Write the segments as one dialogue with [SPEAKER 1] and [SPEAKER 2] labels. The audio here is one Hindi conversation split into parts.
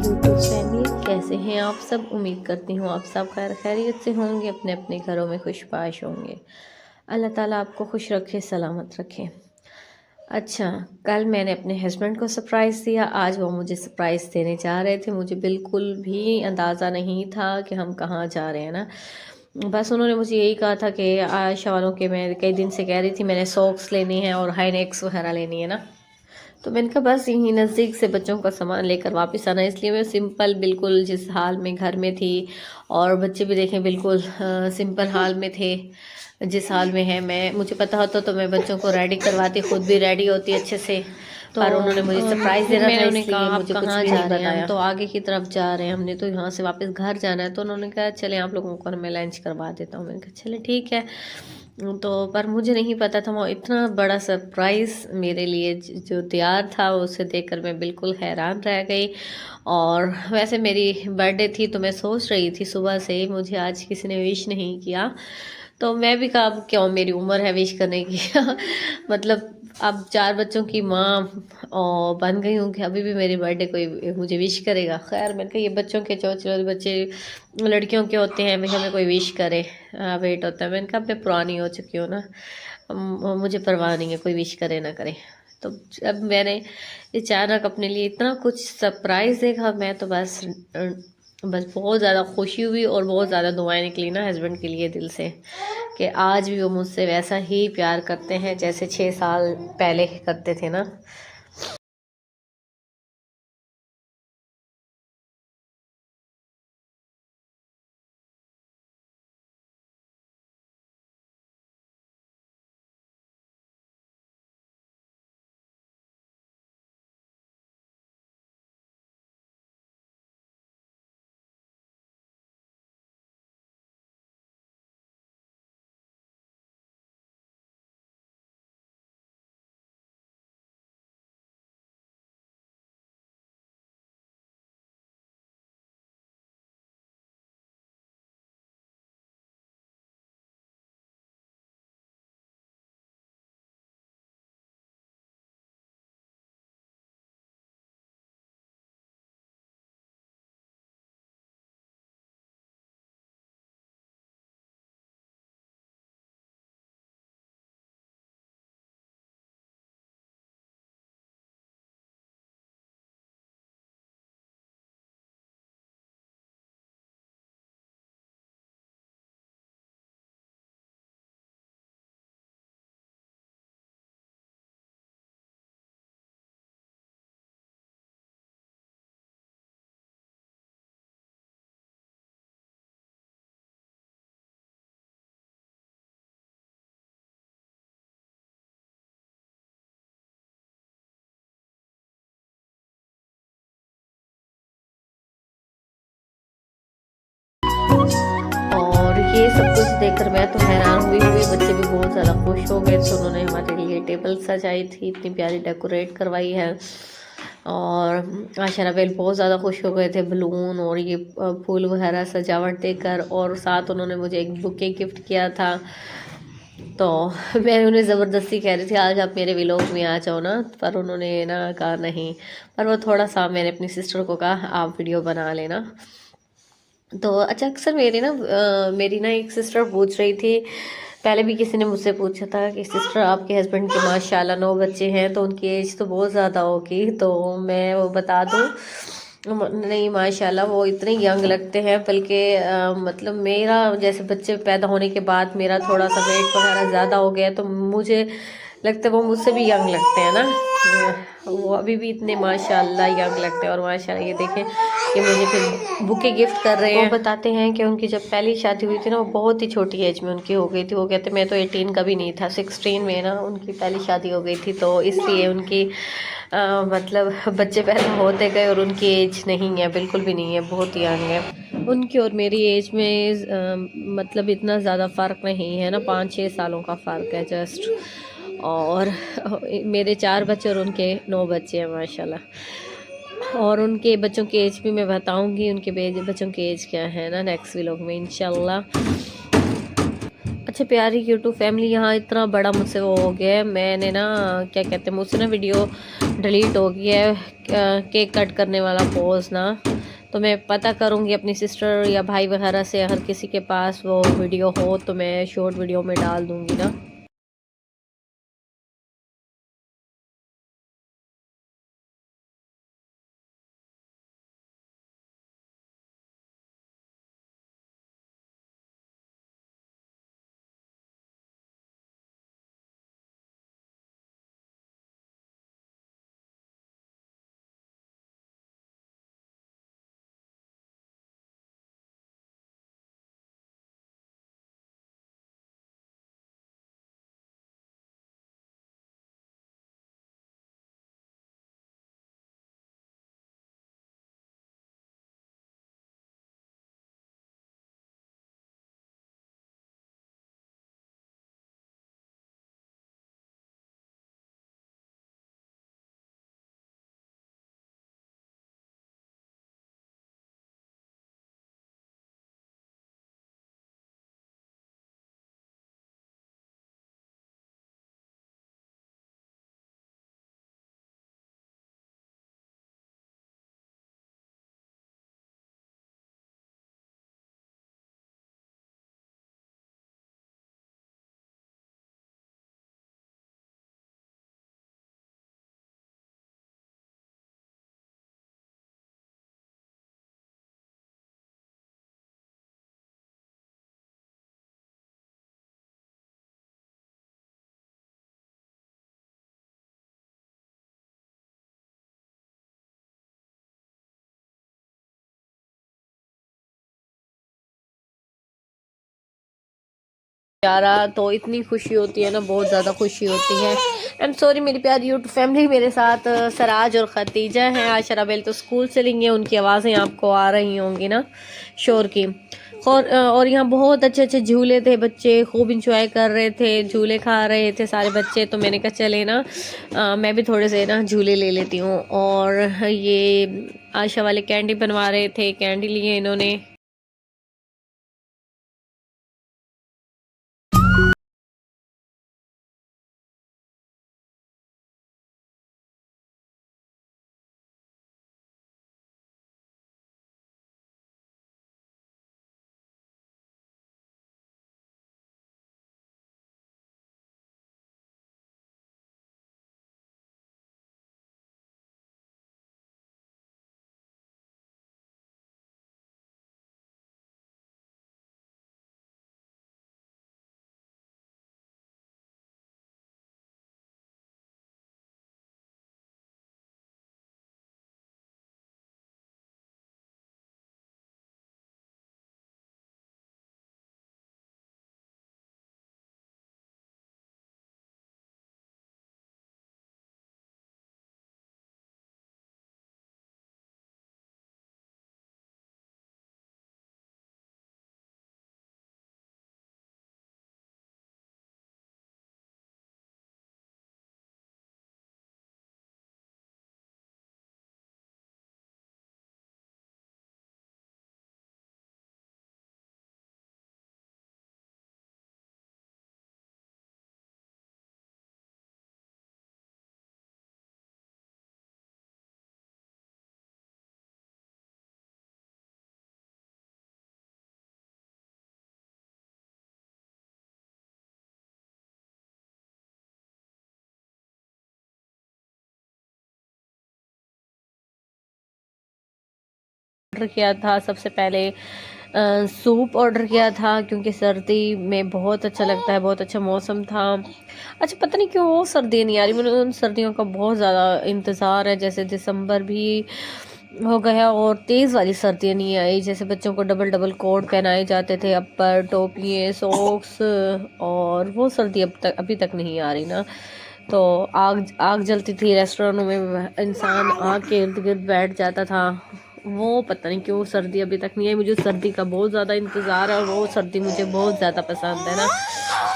[SPEAKER 1] यूट्यूब फैमिली, कैसे हैं आप सब। उम्मीद करती हूँ आप सब खैर खैरियत से होंगे, अपने अपने घरों में खुशबाश होंगे। अल्लाह ताला आपको खुश रखे, सलामत रखे। अच्छा, कल मैंने अपने हस्बैंड को सरप्राइज़ दिया, आज वो मुझे सरप्राइज़ देने जा रहे थे। मुझे बिल्कुल भी अंदाज़ा नहीं था कि हम कहाँ जा रहे हैं ना। बस उन्होंने मुझे यही कहा था कि आयशा वालों के, मैं कई दिन से कह रही थी मैंने सॉक्स लेनी है और हाई नेक्स वगैरह लेनी है ना। तो मैंने कहा बस यहीं नज़दीक से बच्चों का सामान लेकर वापस आना, इसलिए मैं सिंपल बिल्कुल जिस हाल में घर में थी, और बच्चे भी देखें बिल्कुल सिंपल हाल में थे जिस हाल में है। मैं मुझे पता होता तो मैं बच्चों को रेडी करवाती, खुद भी रेडी होती अच्छे से। तो पर उन्होंने मुझे सरप्राइज़ देना था, इसलिए मुझे कुछ भी नहीं बताया। तो आगे की तरफ जा रहे हैं, हमने तो यहाँ से वापस घर जाना है। तो उन्होंने कहा चलें आप लोगों को मैं लंच करवा देता हूँ। मैंने कहा चले ठीक है। तो पर मुझे नहीं पता था वो इतना बड़ा सरप्राइज़ मेरे लिए जो तैयार था, उसे देखकर मैं बिल्कुल हैरान रह गई। और वैसे मेरी बर्थडे थी तो मैं सोच रही थी सुबह से ही, मुझे आज किसी ने विश नहीं किया। तो मैं भी कहा अब क्यों, मेरी उम्र है विश करने की मतलब अब 4 बच्चों की माँ और बन गई हूँ कि अभी भी मेरी बर्थडे कोई मुझे विश करेगा। खैर मैंने कहा ये बच्चों के चलो बच्चे लड़कियों के होते हैं, मैं हमें कोई विश करे वेट होता है। मैंने कहा अब मैं पुरानी हो चुकी हूँ ना, मुझे परवाह नहीं है कोई विश करे ना करे। तो अब मैंने अचानक अपने लिए इतना कुछ सरप्राइज़ देखा, मैं तो बस बहुत ज़्यादा खुशी हुई और बहुत ज़्यादा दुआएं निकली ना हस्बैंड के लिए दिल से, कि आज भी वो मुझसे वैसा ही प्यार करते हैं जैसे 6 साल पहले करते थे ना। और ये सब कुछ देखकर मैं तो हैरान हुई बच्चे भी बहुत ज़्यादा खुश हो गए। तो उन्होंने हमारे लिए टेबल सजाई थी, इतनी प्यारी डेकोरेट करवाई है। और आशा बेल बहुत ज़्यादा खुश हो गए थे बलून और ये फूल वगैरह सजावट देकर। और साथ उन्होंने मुझे एक बुके गिफ्ट किया था। तो मैं उन्हें ज़बरदस्ती कह रही थी आज आप मेरे व्लॉग में आ जाओ ना, पर उन्होंने ना कहा नहीं। पर वो थोड़ा सा मैंने अपनी सिस्टर को कहा आप वीडियो बना लेना। तो अच्छा, अक्सर मेरी ना एक सिस्टर पूछ रही थी, पहले भी किसी ने मुझसे पूछा था कि सिस्टर आपके हस्बैंड के माशाल्लाह 9 बच्चे हैं, तो उनकी एज तो बहुत ज़्यादा होगी। तो मैं वो बता दूँ, नहीं माशाल्लाह वो इतने यंग लगते हैं। बल्कि मतलब मेरा जैसे बच्चे पैदा होने के बाद मेरा थोड़ा सा वेट वगैरह ज़्यादा हो गया, तो मुझे लगता है वो मुझसे भी यंग लगते हैं ना। वो अभी भी इतने माशाल्लाह यंग लगते हैं। और माशाल्लाह ये देखें, ये मुझे फिर बुके गिफ्ट कर रहे हैं। वो बताते हैं कि उनकी जब पहली शादी हुई थी ना, वो बहुत ही छोटी एज में उनकी हो गई थी। वो कहते मैं तो 18 का भी नहीं था, 16 में ना उनकी पहली शादी हो गई थी। तो इसलिए उनकी मतलब बच्चे पैदा होते गए और उनकी एज नहीं है, बिल्कुल भी नहीं है, बहुत यंग है। उनकी और मेरी एज में मतलब इतना ज़्यादा फ़र्क नहीं है ना, 5-6 सालों का फ़र्क है जस्ट। और मेरे 4 बच्चे और उनके 9 बच्चे हैं माशाल्लाह। और उनके बच्चों की एज भी मैं बताऊंगी, उनके बच्चों की एज क्या है ना नेक्स्ट व्लॉग में इंशाल्लाह। अच्छा प्यारी यूट्यूब फैमिली, यहाँ इतना बड़ा मुझसे वो हो गया है, मैंने ना क्या कहते हैं मुझसे ना वीडियो डिलीट हो गया है, केक कट करने वाला पोज ना। तो मैं पता करूँगी अपनी सिस्टर या भाई वगैरह से, अगर किसी के पास वो वीडियो हो तो मैं शॉर्ट वीडियो में डाल दूँगी ना। प्यारा, तो इतनी खुशी होती है ना, बहुत ज़्यादा खुशी होती है। आई एम सॉरी मेरी प्यारी यूट्यूब फैमिली, मेरे साथ सराज और खतीजा हैं। आज शराबेल तो स्कूल से लेंगे, उनकी आवाज़ें आपको आ रही होंगी ना शोर की। और यहाँ बहुत अच्छे अच्छे झूले थे, बच्चे खूब इंजॉय कर रहे थे, झूले खा रहे थे सारे बच्चे। तो मैंने कहा चले ना मैं भी थोड़े से ना झूले ले लेती हूँ। और ये आशा वाले कैंडी बनवा रहे थे, कैंडी लिए इन्होंने। ऑर्डर किया था सबसे पहले सूप ऑर्डर किया था, क्योंकि सर्दी में बहुत अच्छा लगता है, बहुत अच्छा मौसम था। अच्छा पता नहीं क्यों वो सर्दी नहीं आ रही, मुझे उन सर्दियों का बहुत ज़्यादा इंतज़ार है। जैसे दिसंबर भी हो गया और तेज़ वाली सर्दियाँ नहीं आई, जैसे बच्चों को डबल डबल कोट पहनाए जाते थे, अपर टोपियाँ सॉक्स, और वो सर्दी अभी तक नहीं आ रही ना। तो आग आग जलती थी रेस्टोरेंटों में, इंसान आग के इर्द गिर्द बैठ जाता था। वो पता नहीं क्यों सर्दी अभी तक नहीं आई, मुझे सर्दी का बहुत ज़्यादा इंतज़ार है और वो सर्दी मुझे बहुत ज़्यादा पसंद है ना।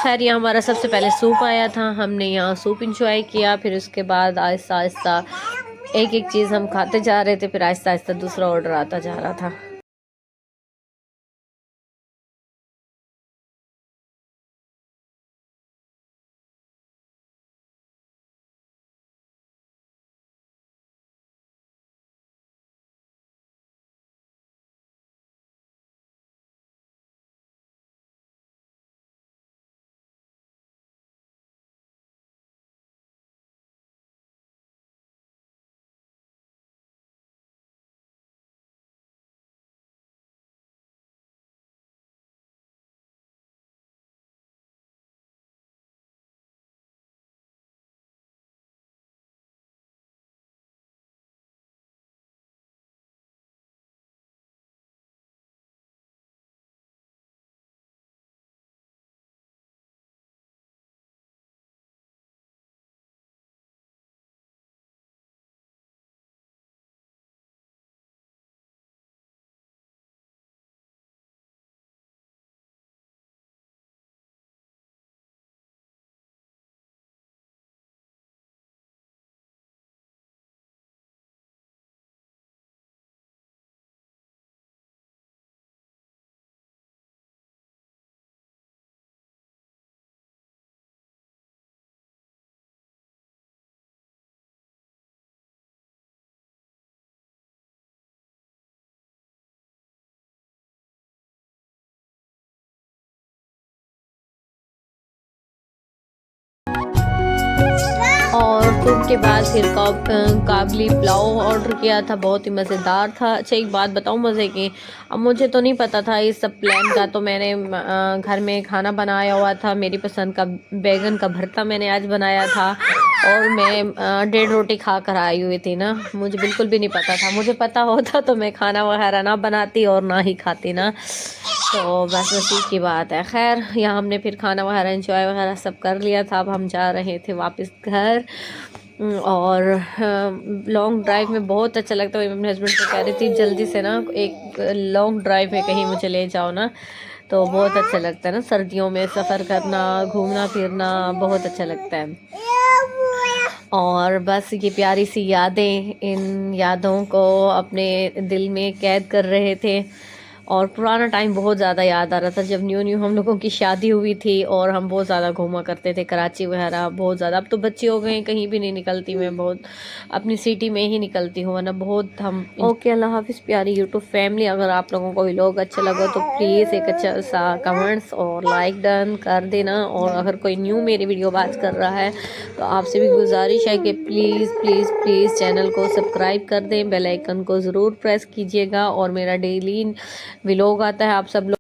[SPEAKER 1] खैर यहाँ हमारा सबसे पहले सूप आया था, हमने यहाँ सूप इंजॉय किया, फिर उसके बाद आहिस्ता आहिस्ता एक एक चीज़ हम खाते जा रहे थे, फिर आहिस्ता आहिस्ता दूसरा ऑर्डर आता जा रहा था। सूप के बाद फिर काबली पुलाव ऑर्डर किया था, बहुत ही मज़ेदार था। अच्छा एक बात बताऊँ मज़े की, अब मुझे तो नहीं पता था इस सब प्लान का, तो मैंने घर में खाना बनाया हुआ था, मेरी पसंद का बैगन का भरता मैंने आज बनाया था, और मैं 1.5 रोटी खा कर आई हुई थी ना, मुझे बिल्कुल भी नहीं पता था। मुझे पता होता तो मैं खाना वगैरह ना बनाती और ना ही खाती ना, तो बस उसी की बात है। खैर यहाँ हमने फिर खाना वगैरह एंजॉय वगैरह सब कर लिया था। अब हम जा रहे थे वापस घर। और लॉन्ग ड्राइव में बहुत अच्छा लगता है। मैं अपने हस्बैंड को कह रही थी जल्दी से ना एक लॉन्ग ड्राइव में कहीं मुझे ले जाओ ना, तो बहुत अच्छा लगता है ना, सर्दियों में सफ़र करना, घूमना फिरना बहुत अच्छा लगता है। और बस ये प्यारी सी यादें, इन यादों को अपने दिल में कैद कर रहे थे। और पुराना टाइम बहुत ज़्यादा याद आ रहा था, जब न्यू न्यू हम लोगों की शादी हुई थी और हम बहुत ज़्यादा घूमा करते थे कराची वगैरह, बहुत ज़्यादा। अब तो बच्चे हो गए, कहीं भी नहीं निकलती मैं, बहुत अपनी सिटी में ही निकलती हूँ, वरना बहुत हम। ओके, अल्लाह हाफिज़ प्यारी यूट्यूब फैमिली। अगर आप लोगों को व्लॉग अच्छा लगा तो प्लीज़ एक अच्छा सा कमेंट्स और लाइक डन कर देना। और अगर कोई न्यू मेरी वीडियो बात कर रहा है तो आपसे भी गुजारिश है कि प्लीज़ प्लीज़ प्लीज़ चैनल को सब्सक्राइब कर दें, बेल आइकन को ज़रूर प्रेस कीजिएगा। और मेरा डेली व्लॉग आता है, आप सब लोग